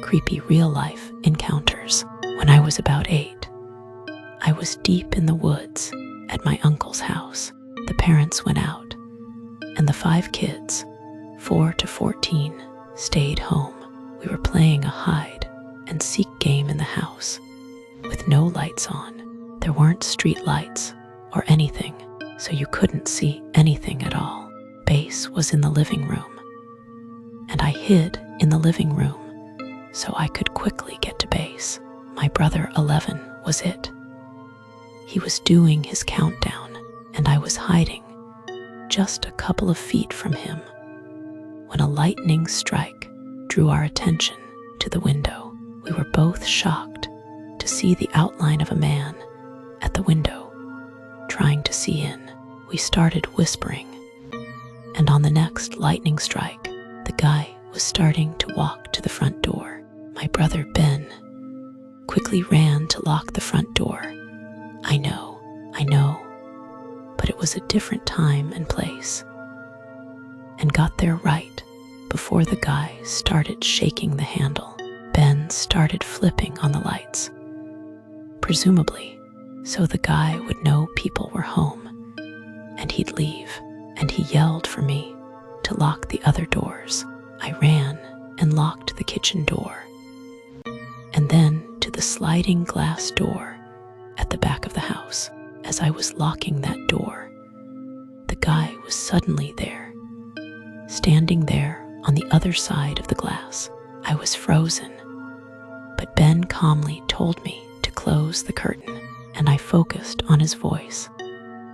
creepy real-life encounters. When I was about 8, I was deep in the woods at my uncle's house. The parents went out, and the 5 kids, 4 to 14, stayed home. We were playing a hide-and-seek game in the house, with no lights on. There weren't street lights or anything, so you couldn't see anything at all. Base was in the living room, and I hid in the living room so I could quickly get to Base. My brother 11 was it. He was doing his countdown, and I was hiding just a couple of feet from him when a lightning strike drew our attention to the window. We were both shocked to see the outline of a man at the window, trying to see in. We started whispering, and on the next lightning strike, the guy was starting to walk to the front door. My brother Ben quickly ran to lock the front door. I know, but it was a different time and place, and got there right before the guy started shaking the handle. Ben started flipping on the lights, presumably so the guy would know people were home and he'd leave, and he yelled for me to lock the other doors. I ran and locked the kitchen door, and then to the sliding glass door at the back of the house. As I was locking that door, the guy was suddenly there, standing there on the other side of the glass. I was frozen, but Ben calmly told me to close the curtain, and I focused on his voice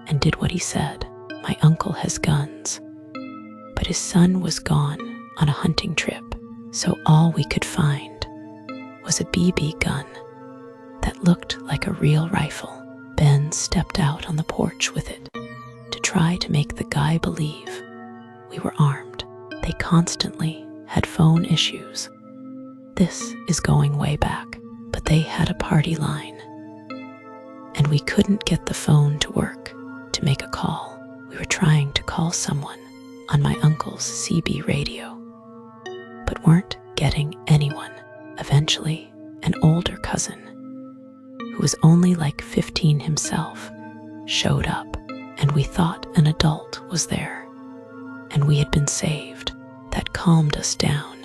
and did what he said. My uncle has guns, but his son was gone on a hunting trip, so all we could find was a BB gun that looked like a real rifle. Ben stepped out on the porch with it to try to make the guy believe we were armed. They constantly had phone issues. This is going way back, but they had a party line, and we couldn't get the phone to work to make a call. We were trying to call someone on my uncle's CB radio, but weren't getting anyone. Eventually, an older cousin, who was only like 15 himself, showed up, and we thought an adult was there, and we had been saved. That calmed us down,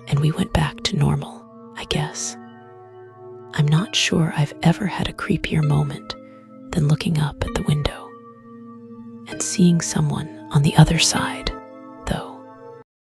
and we went back to normal, I guess. I'm not sure I've ever had a creepier moment than looking up at the window and seeing someone on the other side.